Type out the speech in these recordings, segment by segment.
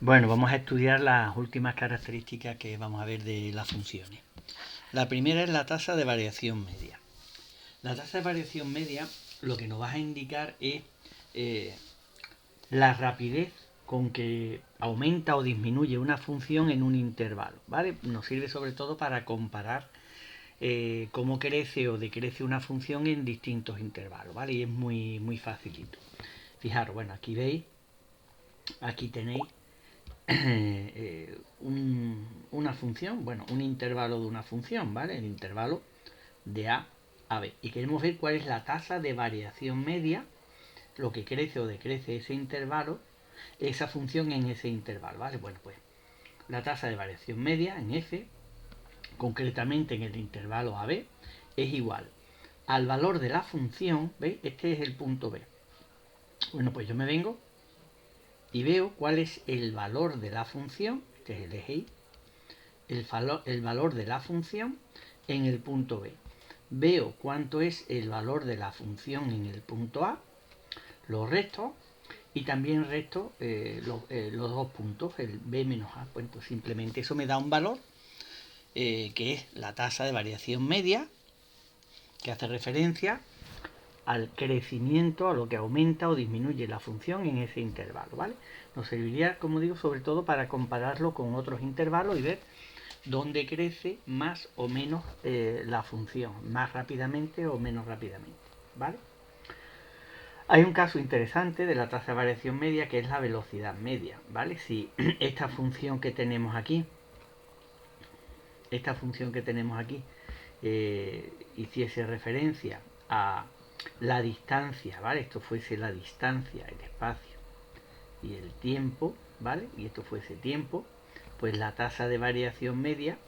Bueno, vamos a estudiar las últimas características que vamos a ver de las funciones. La primera es la tasa de variación media. La tasa de variación media lo que nos va a indicar es la rapidez con que aumenta o disminuye una función en un intervalo, ¿vale? Nos sirve sobre todo para comparar cómo crece o decrece una función en distintos intervalos, ¿vale? Y es muy facilito. Fijaros, bueno, aquí veis, aquí tenéis una función, bueno, un intervalo de una función, ¿vale? El intervalo de a b. Y queremos ver cuál es la tasa de variación media, lo que crece o decrece ese intervalo, esa función en ese intervalo, ¿vale? Bueno, pues la tasa de variación media en f, concretamente en el intervalo a b, es igual al valor de la función, ¿veis? Este es el punto b. Bueno, pues yo me vengo y veo cuál es el valor de la función, que es el eje y, el valor de la función en el punto B. Veo cuánto es el valor de la función en el punto A, lo resto y también resto los dos puntos, el B menos A. Pues entonces simplemente eso me da un valor que es la tasa de variación media, que hace referencia al crecimiento, a lo que aumenta o disminuye la función en ese intervalo, ¿vale? Nos serviría, como digo, sobre todo para compararlo con otros intervalos y ver dónde crece más o menos la función, más rápidamente o menos rápidamente, ¿vale? Hay un caso interesante de la tasa de variación media que es la velocidad media, ¿vale? Si esta función que tenemos aquí, hiciese referencia a la distancia, ¿vale? Esto fuese la distancia, el espacio y el tiempo, ¿vale? Y esto fuese tiempo, pues la tasa de variación media,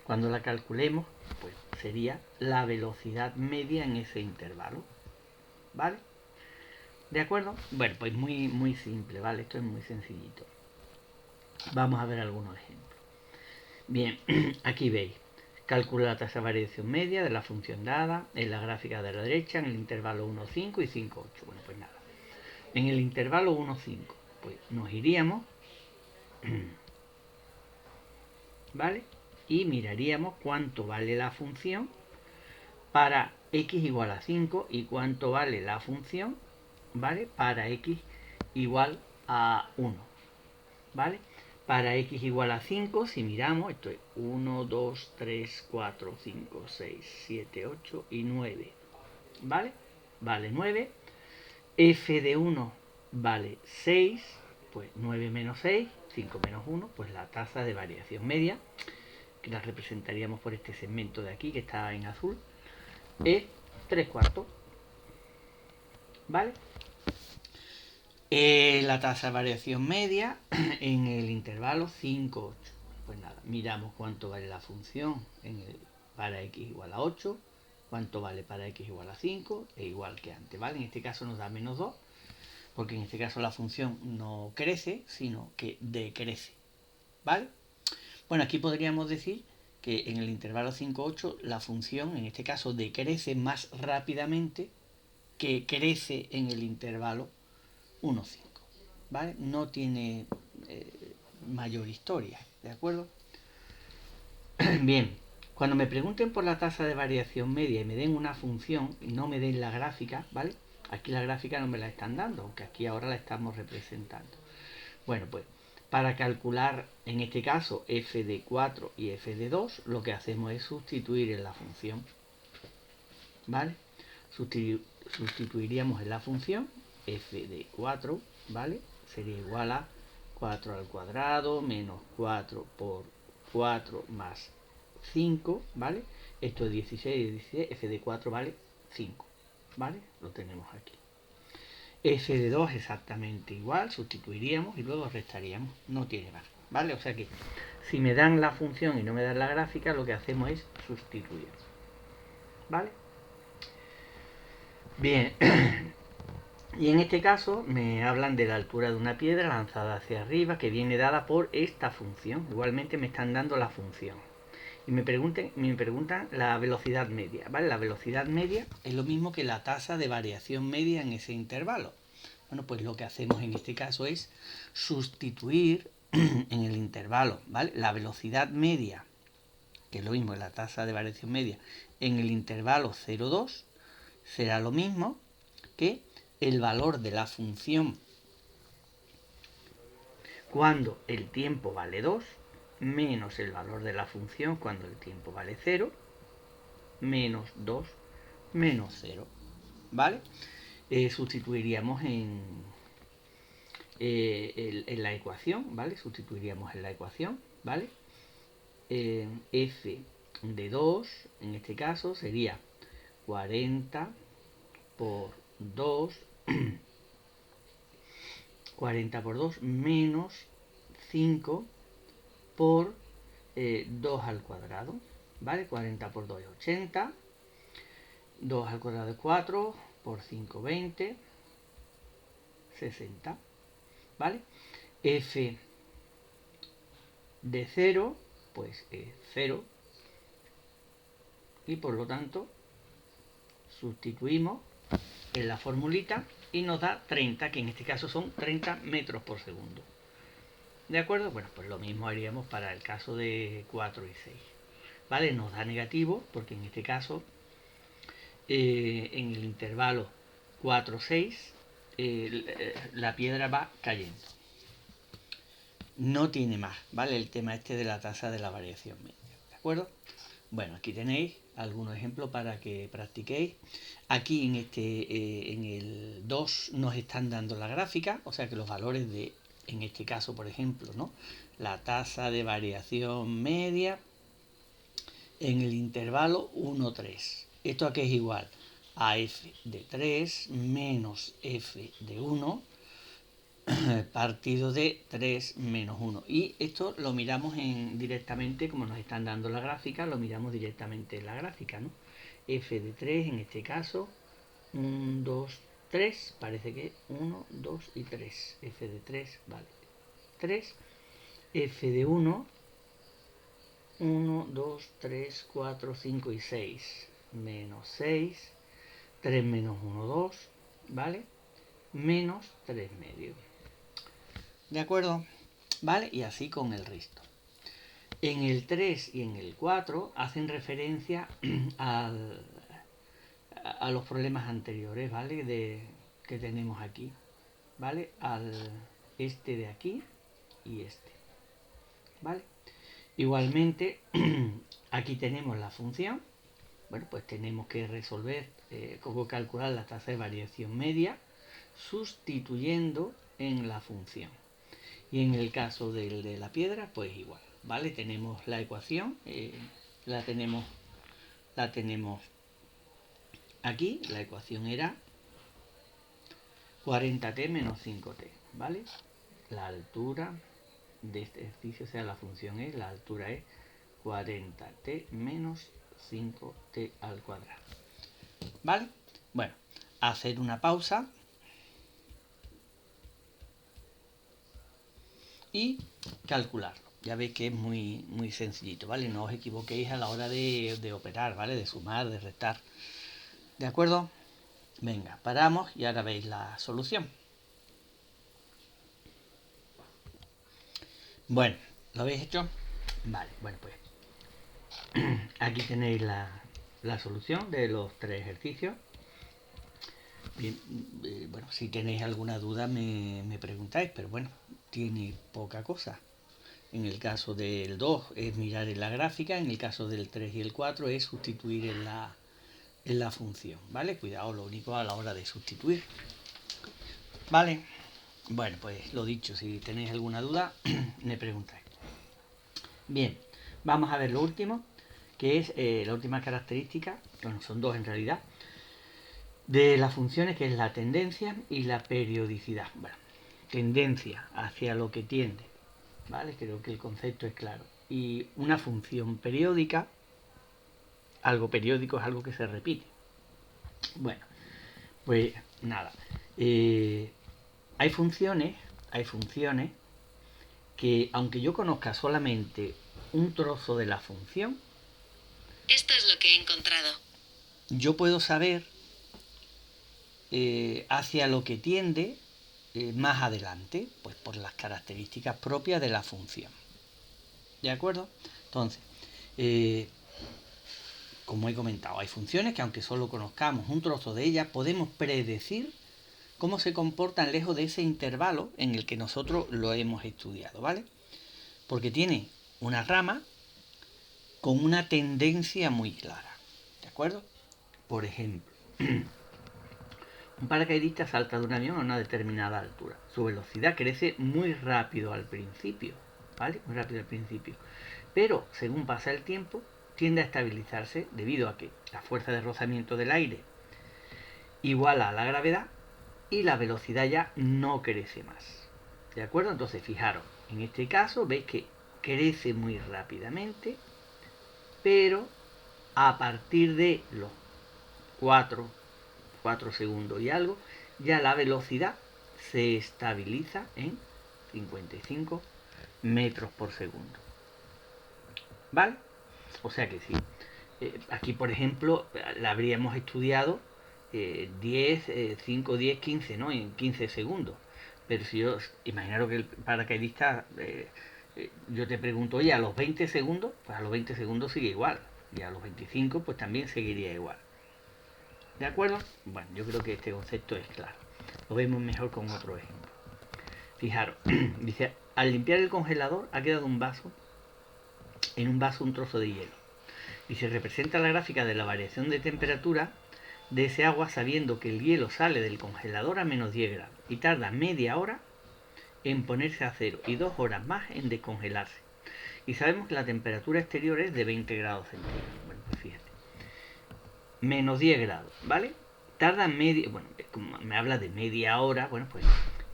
cuando la calculemos, pues sería la velocidad media en ese intervalo, ¿vale? ¿De acuerdo? Bueno, pues muy simple, ¿vale? Esto es muy sencillito. Vamos a ver algunos ejemplos. Bien, aquí veis. Calcula la tasa de variación media de la función dada en la gráfica de la derecha en el intervalo 1, 5 y 5, 8. Bueno, pues nada. En el intervalo 1, 5, pues nos iríamos, ¿vale? Y miraríamos cuánto vale la función para x igual a 5 y cuánto vale la función, ¿vale? Para x igual a 1, ¿vale? Para x igual a 5, si miramos, esto es 1, 2, 3, 4, 5, 6, 7, 8 y 9, ¿vale? Vale 9. F de 1 vale 6, pues 9 menos 6, 5 menos 1, pues la tasa de variación media, que la representaríamos por este segmento de aquí, que está en azul, es 3 cuartos, ¿vale? La tasa de variación media en el intervalo 5, 8. Pues nada, miramos cuánto vale la función para x igual a 8, cuánto vale para x igual a 5, e igual que antes, ¿vale? En este caso nos da menos 2, porque en este caso la función no crece, sino que decrece, ¿vale? Bueno, aquí podríamos decir que en el intervalo 5, 8 la función, en este caso, decrece más rápidamente que crece en el intervalo 1, 5, ¿vale? No tiene mayor historia, ¿de acuerdo? Bien, cuando me pregunten por la tasa de variación media y me den una función y no me den la gráfica, ¿vale? Aquí la gráfica no me la están dando, aunque aquí ahora la estamos representando. Bueno, pues para calcular en este caso f de 4 y f de 2, lo que hacemos es sustituir en la función, ¿vale? Sustituiríamos en la función f de 4, ¿vale? Sería igual a 4 al cuadrado menos 4 por 4 más 5, ¿vale? Esto es 16, 16, f de 4 vale 5, ¿vale? Lo tenemos aquí. F de 2 exactamente igual, sustituiríamos y luego restaríamos, no tiene más, ¿vale? O sea que si me dan la función y no me dan la gráfica, lo que hacemos es sustituir, ¿vale? Bien, y en este caso me hablan de la altura de una piedra lanzada hacia arriba que viene dada por esta función. Igualmente me están dando la función. Y me preguntan la velocidad media, ¿vale? La velocidad media es lo mismo que la tasa de variación media en ese intervalo. Bueno, pues lo que hacemos en este caso es sustituir en el intervalo, ¿vale? La velocidad media, que es lo mismo, la tasa de variación media, en el intervalo 0,2 será lo mismo que el valor de la función cuando el tiempo vale 2 menos el valor de la función cuando el tiempo vale 0 menos 2 menos 0, ¿vale? Sustituiríamos en la ecuación, ¿vale? Sustituiríamos en la ecuación, ¿vale? F de 2, en este caso, sería 40 por 2, 40 por 2 menos 5 por 2 al cuadrado, ¿vale? 40 por 2 es 80, 2 al cuadrado es 4, por 5, 20, 60, ¿vale? F de 0, pues es 0, y por lo tanto sustituimos en la formulita y nos da 30, que en este caso son 30 metros por segundo. ¿De acuerdo? Bueno, pues lo mismo haríamos para el caso de 4 y 6. ¿Vale? Nos da negativo porque en este caso, en el intervalo 4-6, la piedra va cayendo. No tiene más, ¿vale? El tema este de la tasa de la variación media. ¿De acuerdo? Bueno, aquí tenéis algunos ejemplos para que practiquéis. Aquí en el 2 nos están dando la gráfica, o sea que los valores de, en este caso, por ejemplo, ¿no? La tasa de variación media en el intervalo 1-3. ¿Esto a qué es igual? A f de 3 menos f de 1 partido de 3 menos 1. Y esto lo miramos directamente, como nos están dando la gráfica, lo miramos directamente en la gráfica, ¿no? F de 3 en este caso, 1, 2, 3, parece que 1, 2 y 3. F de 3, vale. 3, F de 1, 1, 2, 3, 4, 5 y 6. Menos 6, 3 menos 1, 2, ¿vale? Menos 3 medios. ¿De acuerdo? ¿Vale? Y así con el resto. En el 3 y en el 4 hacen referencia a los problemas anteriores, ¿vale? Que tenemos aquí, ¿vale? Al este de aquí y este, ¿vale? Igualmente, aquí tenemos la función. Bueno, pues tenemos que resolver cómo calcular la tasa de variación media sustituyendo en la función. Y en el caso del de la piedra, pues igual, ¿vale? Tenemos la ecuación, la tenemos aquí. La ecuación era 40t menos 5t, ¿vale? La altura de este ejercicio, o sea, la función es, la altura es 40t menos 5t al cuadrado, ¿vale? Bueno, hacer una pausa y calcularlo. Ya veis que es muy, muy sencillito, ¿vale? No os equivoquéis a la hora de operar, ¿vale? De sumar, de restar. ¿De acuerdo? Venga, paramos y ahora veis la solución. Bueno, ¿lo habéis hecho? Vale, bueno, pues aquí tenéis la solución de los 3 ejercicios. Bien, bueno, si tenéis alguna duda me preguntáis, pero bueno, tiene poca cosa. En el caso del 2 es mirar en la gráfica, en el caso del 3 y el 4 es sustituir en la función, ¿vale? Cuidado, lo único a la hora de sustituir. ¿Vale? Bueno, pues lo dicho, si tenéis alguna duda, me preguntáis. Bien, vamos a ver lo último, que es la última característica, bueno, son dos en realidad, de las funciones, que es la tendencia y la periodicidad. Bueno, tendencia hacia lo que tiende, ¿vale? Creo que el concepto es claro. Y una función periódica, algo periódico es algo que se repite. Bueno, pues nada. Hay funciones que, aunque yo conozca solamente un trozo de la función, esto es lo que he encontrado. Yo puedo saber hacia lo que tiende más adelante, pues por las características propias de la función. ¿De acuerdo? Entonces, como he comentado, hay funciones que aunque solo conozcamos un trozo de ellas, podemos predecir cómo se comportan lejos de ese intervalo en el que nosotros lo hemos estudiado, ¿vale? Porque tiene una rama con una tendencia muy clara, ¿de acuerdo? Por ejemplo, un paracaidista salta de un avión a una determinada altura. Su velocidad crece muy rápido al principio, ¿vale? Muy rápido al principio. Pero, según pasa el tiempo, tiende a estabilizarse debido a que la fuerza de rozamiento del aire iguala a la gravedad y la velocidad ya no crece más. ¿De acuerdo? Entonces, fijaros, en este caso veis que crece muy rápidamente, pero a partir de los 4 segundos y algo, ya la velocidad se estabiliza en 55 metros por segundo. ¿Vale? O sea que sí. Aquí, por ejemplo, la habríamos estudiado 10, 5, 10, 15, ¿no? En 15 segundos. Pero si yo, imaginaros que el paracaidista, yo te pregunto, oye, a los 20 segundos, pues a los 20 segundos sigue igual. Y a los 25, pues también seguiría igual. ¿De acuerdo? Bueno, yo creo que este concepto es claro. Lo vemos mejor con otro ejemplo. Fijaros, dice, al limpiar el congelador ha quedado en un vaso un trozo de hielo. Y se representa la gráfica de la variación de temperatura de ese agua sabiendo que el hielo sale del congelador a menos 10 grados y tarda media hora en ponerse a cero y 2 horas más en descongelarse. Y sabemos que la temperatura exterior es de 20 grados centígrados. Bueno, pues fíjate. Menos 10 grados, ¿vale? Tarda media, bueno, como me habla de media hora, bueno, pues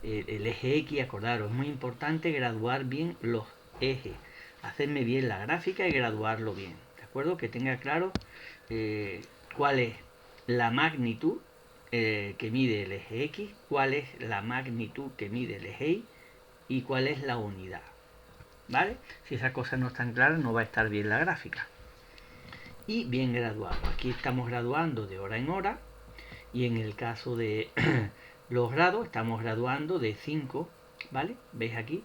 el eje X, acordaros, es muy importante graduar bien los ejes, hacerme bien la gráfica y graduarlo bien, ¿de acuerdo? Que tenga claro cuál es la magnitud que mide el eje X, cuál es la magnitud que mide el eje Y y cuál es la unidad, ¿vale? Si esas cosas no están claras, no va a estar bien la gráfica. Y bien graduado. Aquí estamos graduando de hora en hora y en el caso de los grados estamos graduando de 5, ¿vale? ¿Veis aquí?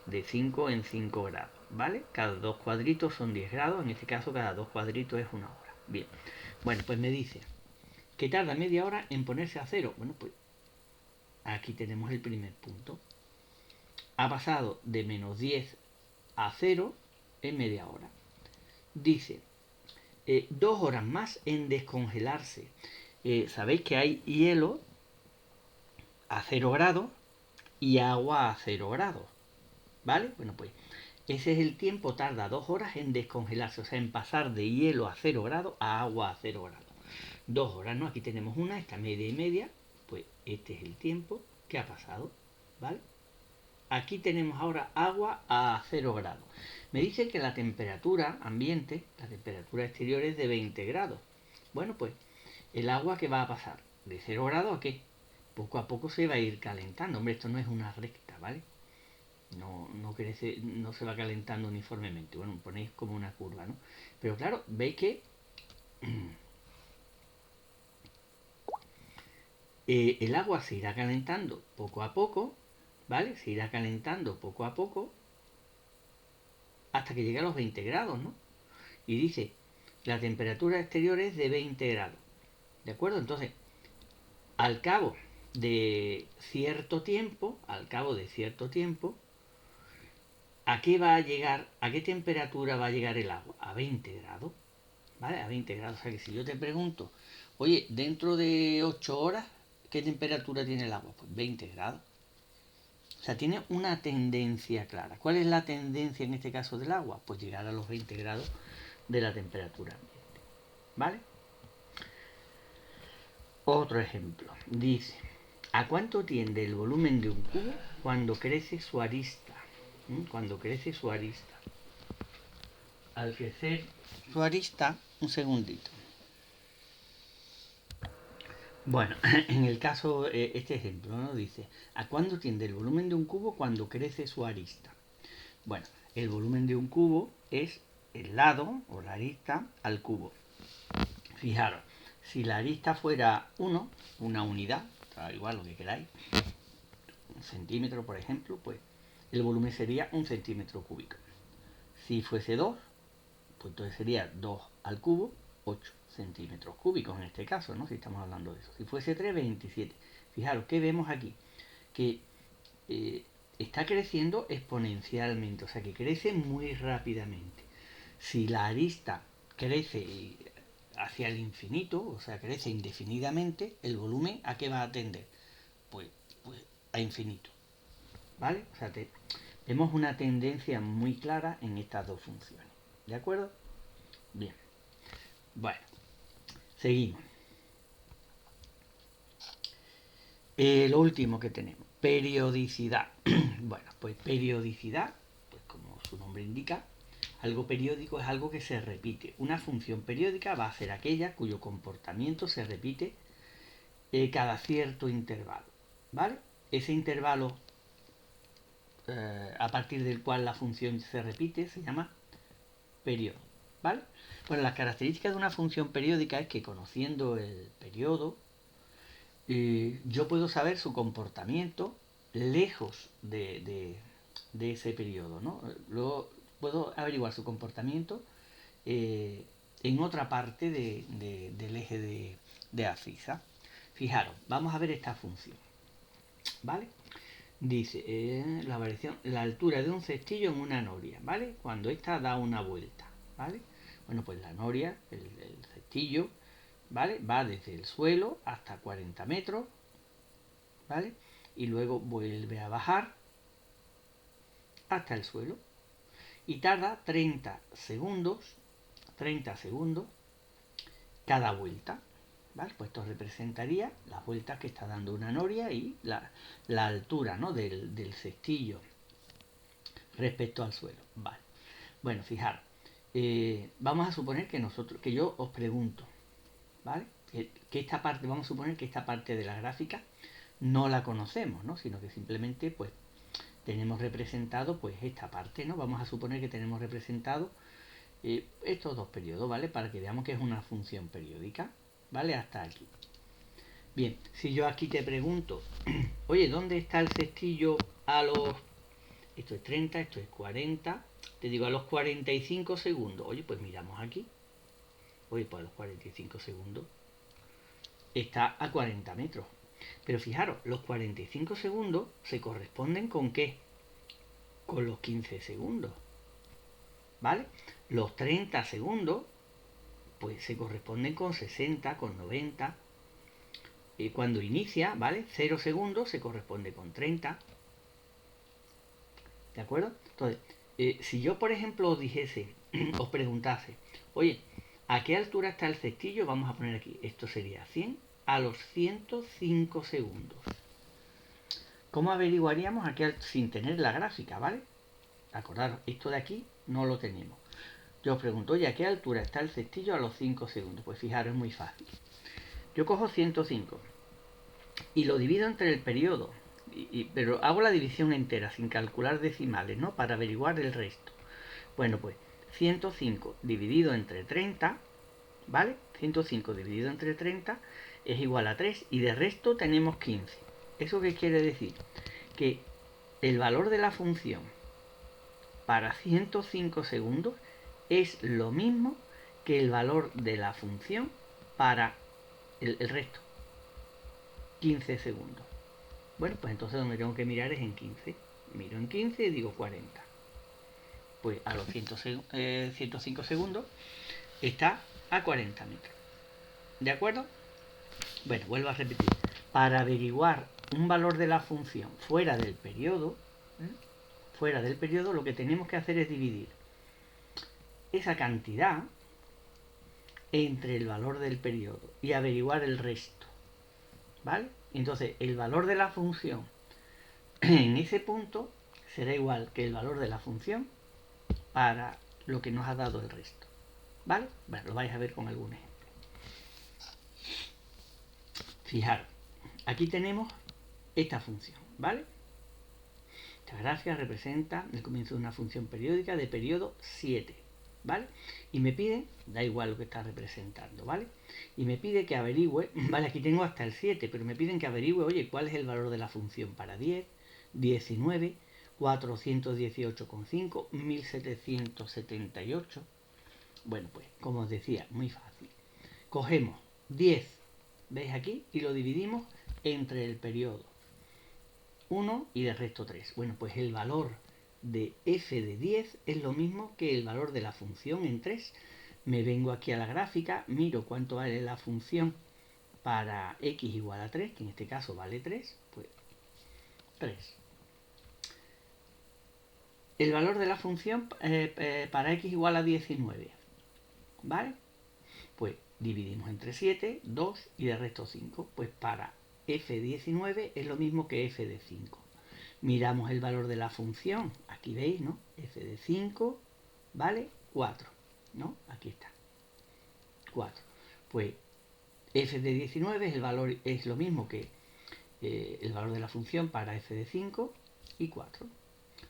De 5 en 5 grados, ¿vale? Cada 2 cuadritos son 10 grados, en este caso cada 2 cuadritos es una hora. Bien, bueno, pues me dice que tarda media hora en ponerse a cero. Bueno, pues aquí tenemos el primer punto. Ha pasado de menos 10 a 0 en media hora. Dice, 2 horas más en descongelarse. Sabéis que hay hielo a 0 grados y agua a 0 grados, ¿vale? Bueno, pues ese es el tiempo, tarda 2 horas en descongelarse, o sea, en pasar de hielo a 0 grados a agua a 0 grados. 2 horas, ¿no? Aquí tenemos una, esta media y media, pues este es el tiempo que ha pasado, ¿vale? Aquí tenemos ahora agua a 0 grados. Me dice que la temperatura ambiente, la temperatura exterior es de 20 grados. Bueno, pues el agua que va a pasar de 0 grados a qué? Poco a poco se va a ir calentando. Hombre, esto no es una recta, ¿vale? No crece, no se va calentando uniformemente. Bueno, ponéis como una curva, ¿no? Pero claro, veis que el agua se irá calentando poco a poco, ¿vale? Se irá calentando poco a poco hasta que llegue a los 20 grados, ¿no? Y dice, la temperatura exterior es de 20 grados. ¿De acuerdo? Entonces, al cabo de cierto tiempo, ¿a qué va a llegar, a qué temperatura va a llegar el agua? A 20 grados, ¿vale? A 20 grados. O sea que si yo te pregunto, oye, dentro de 8 horas, ¿qué temperatura tiene el agua? Pues 20 grados. O sea, tiene una tendencia clara. ¿Cuál es la tendencia en este caso del agua? Pues llegar a los 20 grados de la temperatura ambiente, ¿vale? Otro ejemplo. Dice, ¿a cuánto tiende el volumen de un cubo cuando crece su arista? Cuando crece su arista. Al crecer su arista, un segundito. Bueno, en el caso, este ejemplo, ¿no? Dice, ¿a cuánto tiende el volumen de un cubo cuando crece su arista? Bueno, el volumen de un cubo es el lado o la arista al cubo. Fijaros, si la arista fuera 1, una unidad, da igual lo que queráis, centímetros, por ejemplo, pues el volumen sería 1 centímetro cúbico. Si fuese 2, pues entonces sería 2 al cubo, 8 centímetros cúbicos en este caso, ¿no? Si estamos hablando de eso. Si fuese 3, 27. Fijaros, ¿qué vemos aquí? Que está creciendo exponencialmente, o sea que crece muy rápidamente. Si la arista crece hacia el infinito, o sea, crece indefinidamente, el volumen ¿a qué va a tender? Pues a infinito, ¿vale? O sea, vemos una tendencia muy clara en estas dos funciones, ¿de acuerdo? Bien, bueno, seguimos. Lo último que tenemos, periodicidad. Bueno, pues periodicidad, pues como su nombre indica, algo periódico es algo que se repite. Una función periódica va a ser aquella cuyo comportamiento se repite cada cierto intervalo, ¿vale? Ese intervalo a partir del cual la función se repite se llama periodo, ¿vale? Bueno, las características de una función periódica es que conociendo el periodo, yo puedo saber su comportamiento lejos de ese periodo, ¿no? Luego puedo averiguar su comportamiento en otra parte del eje de abscisa. Fijaros, vamos a ver esta función, ¿vale? Dice, la variación, la altura de un cestillo en una noria, ¿vale? Cuando esta da una vuelta, ¿vale? Bueno, pues la noria, el cestillo, ¿vale? Va desde el suelo hasta 40 metros, ¿vale? Y luego vuelve a bajar hasta el suelo. Y tarda 30 segundos cada vuelta, ¿vale? Pues esto representaría las vueltas que está dando una noria y la altura, ¿no? del cestillo respecto al suelo, ¿vale? Bueno, fijaros, vamos a suponer que yo os pregunto, ¿vale? Que esta parte, vamos a suponer que esta parte de la gráfica no la conocemos, ¿no? Sino que simplemente, pues, tenemos representado, pues, esta parte, ¿no? Vamos a suponer que tenemos representado estos dos periodos, ¿vale? Para que veamos que es una función periódica, ¿vale? Hasta aquí. Bien, si yo aquí te pregunto, oye, ¿dónde está el cestillo a los... Esto es 30, esto es 40, te digo a los 45 segundos. Oye, pues miramos aquí. Oye, pues a los 45 segundos está a 40 metros. Pero fijaros, los 45 segundos se corresponden ¿con qué? Con los 15 segundos, ¿vale? Los 30 segundos, pues se corresponden con 60, con 90. Cuando inicia, ¿vale? 0 segundos se corresponde con 30. ¿De acuerdo? Entonces, si yo, por ejemplo, os dijese, os preguntase, oye, ¿a qué altura está el cestillo? Vamos a poner aquí, esto sería 100 a los 105 segundos. ¿Cómo averiguaríamos aquí sin tener la gráfica, ¿vale? Acordaros, esto de aquí no lo tenemos. Yo os pregunto, oye, ¿a qué altura está el cestillo a los 5 segundos? Pues fijaros, es muy fácil. Yo cojo 105 y lo divido entre el periodo, pero hago la división entera sin calcular decimales, ¿no? Para averiguar el resto. Bueno, pues 105 dividido entre 30, ¿vale? 105 dividido entre 30 es igual a 3 y de resto tenemos 15. ¿Eso qué quiere decir? Que el valor de la función para 105 segundos es lo mismo que el valor de la función para el resto, 15 segundos. Bueno, pues entonces donde tengo que mirar es en 15. Miro en 15 y digo 40. Pues a los 105 segundos está a 40 metros. ¿De acuerdo? Bueno, vuelvo a repetir. Para averiguar un valor de la función fuera del periodo, lo que tenemos que hacer es dividir esa cantidad entre el valor del periodo y averiguar el resto, ¿vale? Entonces, el valor de la función en ese punto será igual que el valor de la función para lo que nos ha dado el resto, ¿vale? Bueno, lo vais a ver con algún ejemplo. Fijaros, aquí tenemos esta función, ¿vale? Esta gráfica representa el comienzo de una función periódica de periodo 7, ¿vale? Y me pide, da igual lo que está representando, ¿vale? Y me pide que averigüe, ¿vale? Aquí tengo hasta el 7, pero me piden que averigüe, oye, ¿cuál es el valor de la función para 10? 19, 418,5, 1778. Bueno, pues como os decía, muy fácil. Cogemos 10, ¿veis aquí? Y lo dividimos entre el periodo 1 y del resto 3. Bueno, pues el valor de f de 10 es lo mismo que el valor de la función en 3. Me vengo aquí a la gráfica, miro cuánto vale la función para x igual a 3, que en este caso vale 3, pues 3. El valor de la función para x igual a 19, ¿vale? Pues dividimos entre 7, 2 y de resto 5. Pues para f de 19 es lo mismo que f de 5. Miramos el valor de la función. Aquí veis, ¿no? F de 5 vale 4, ¿no? Aquí está. 4. Pues f de 19 es lo mismo que el valor de la función para f de 5 y 4.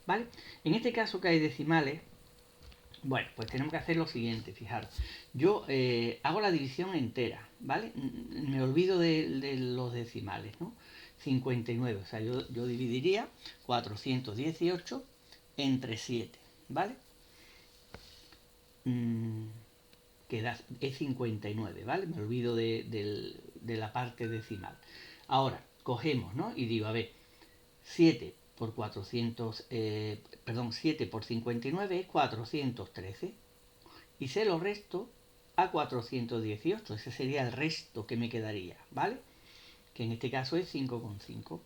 ¿Vale? En este caso que hay decimales, bueno, pues tenemos que hacer lo siguiente, fijaros. Yo hago la división entera, ¿vale? Me olvido de los decimales, ¿no? 59, o sea, yo dividiría 418 entre 7, ¿vale? Es 59, ¿vale? Me olvido de la parte decimal. Ahora, cogemos, ¿no? Y digo, a ver, 7 por 7 por 59 es 413. Y se lo resto a 418. Ese sería el resto que me quedaría, ¿vale? Que en este caso es 5,5.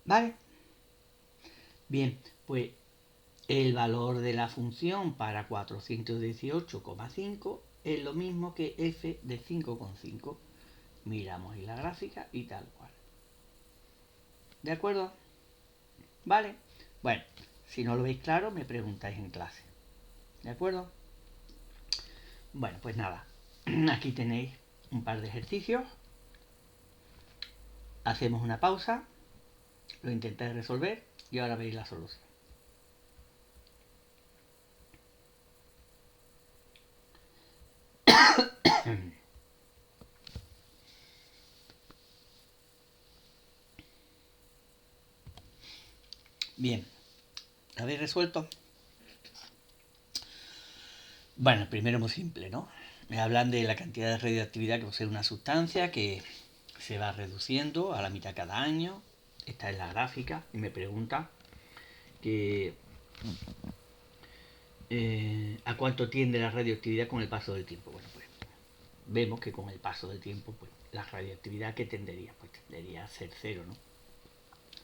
¿Vale? Bien, pues el valor de la función para 418,5 es lo mismo que f de 5,5. Miramos en la gráfica y tal cual. ¿De acuerdo? ¿Vale? Bueno, si no lo veis claro, me preguntáis en clase. ¿De acuerdo? Bueno, pues nada. Aquí tenéis un par de ejercicios. Hacemos una pausa. Lo intentáis resolver y ahora veis la solución. Bien, ¿lo habéis resuelto? Bueno, el primero es muy simple, ¿no? Me hablan de la cantidad de radioactividad que posee una sustancia que se va reduciendo a la mitad cada año. Esta es la gráfica y me pregunta que a cuánto tiende la radioactividad con el paso del tiempo. Bueno, pues vemos que con el paso del tiempo, pues la radioactividad que tendería, pues tendería a ser cero, ¿no?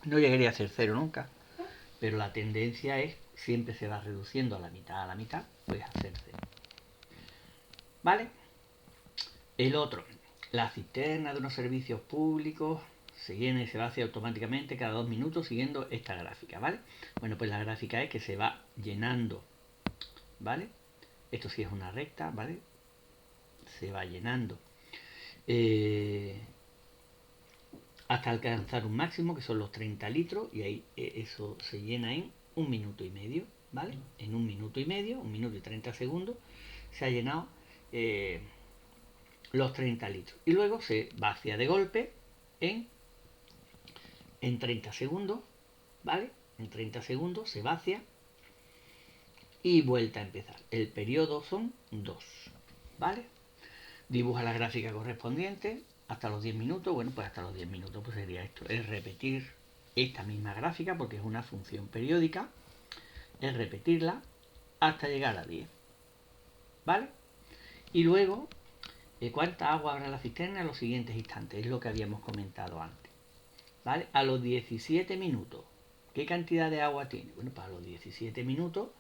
No llegaría a ser cero nunca, pero la tendencia es siempre se va reduciendo a la mitad, pues a ser cero. ¿Vale? El otro, la cisterna de unos servicios públicos se llena y se vacía automáticamente cada 2 minutos siguiendo esta gráfica, ¿vale? Bueno, pues la gráfica es que se va llenando, ¿vale? Esto sí es una recta, ¿vale? Se va llenando hasta alcanzar un máximo que son los 30 litros y ahí eso se llena en 1 minuto y medio, ¿vale? En 1 minuto y medio, 1 minuto y 30 segundos se ha llenado los 30 litros y luego se vacía de golpe en 30 segundos, ¿vale? En 30 segundos se vacía y vuelta a empezar. El periodo son 2, ¿vale? Dibuja la gráfica correspondiente hasta los 10 minutos. Bueno, pues hasta los 10 minutos pues sería esto. Es repetir esta misma gráfica porque es una función periódica. Es repetirla hasta llegar a 10. ¿Vale? Y luego, ¿cuánta agua habrá en la cisterna en los siguientes instantes? Es lo que habíamos comentado antes. ¿Vale? A los 17 minutos. ¿Qué cantidad de agua tiene? Bueno, para los 17 minutos,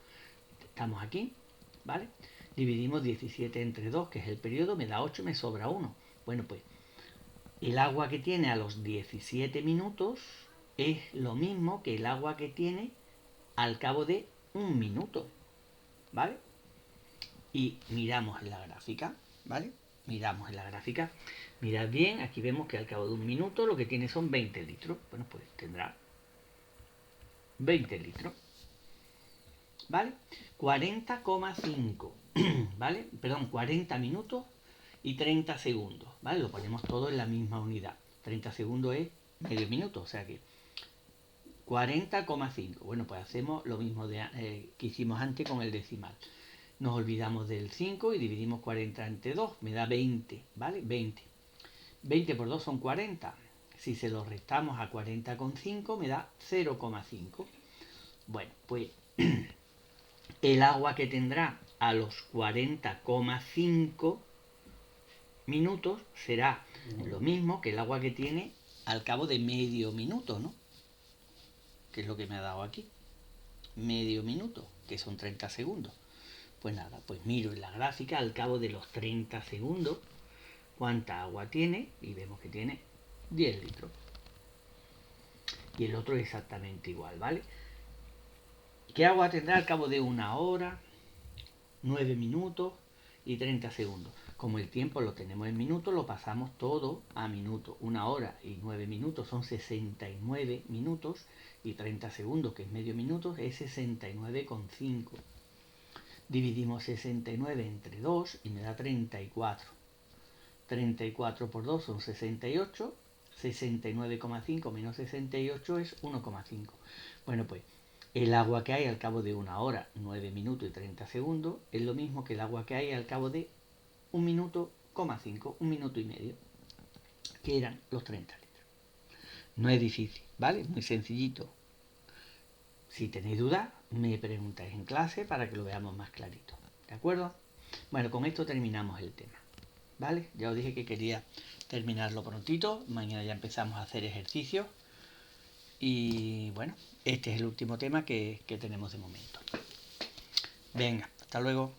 estamos aquí, ¿vale? Dividimos 17 entre 2, que es el periodo, me da 8, me sobra 1. Bueno, pues el agua que tiene a los 17 minutos es lo mismo que el agua que tiene al cabo de 1 minuto, ¿vale? Y miramos en la gráfica, ¿vale? Miramos en la gráfica, mirad bien, aquí vemos que al cabo de 1 minuto lo que tiene son 20 litros. Bueno, pues tendrá 20 litros, ¿vale? 40,5, ¿vale? Perdón, 40 minutos y 30 segundos, ¿vale? Lo ponemos todo en la misma unidad. 30 segundos es medio minuto, o sea que 40,5. Bueno, pues hacemos lo mismo que hicimos antes con el decimal. Nos olvidamos del 5 y dividimos 40 entre 2, me da 20, ¿vale? 20. 20 por 2 son 40. Si se lo restamos a 40,5 me da 0,5. Bueno, pues el agua que tendrá a los 40,5 minutos será lo mismo que el agua que tiene al cabo de medio minuto, ¿no? Que es lo que me ha dado aquí. Medio minuto, que son 30 segundos. Pues nada, pues miro en la gráfica al cabo de los 30 segundos cuánta agua tiene y vemos que tiene 10 litros. Y el otro exactamente igual, ¿vale? ¿Qué agua tendrá al cabo de 1 hora, 9 minutos y 30 segundos? Como el tiempo lo tenemos en minutos, lo pasamos todo a minutos. 1 hora y 9 minutos son 69 minutos y 30 segundos, que es medio minuto, es 69,5. Dividimos 69 entre 2 y me da 34. 34 por 2 son 68. 69,5 menos 68 es 1,5. Bueno, pues el agua que hay al cabo de 1 hora, 9 minutos y 30 segundos es lo mismo que el agua que hay al cabo de 1 minuto, 5, 1 minuto y medio, que eran los 30 litros. No es difícil, ¿vale? Muy sencillito. Si tenéis dudas, me preguntáis en clase para que lo veamos más clarito. ¿De acuerdo? Bueno, con esto terminamos el tema. ¿Vale? Ya os dije que quería terminarlo prontito. Mañana ya empezamos a hacer ejercicios. Y bueno, este es el último tema que tenemos de momento. Venga, hasta luego.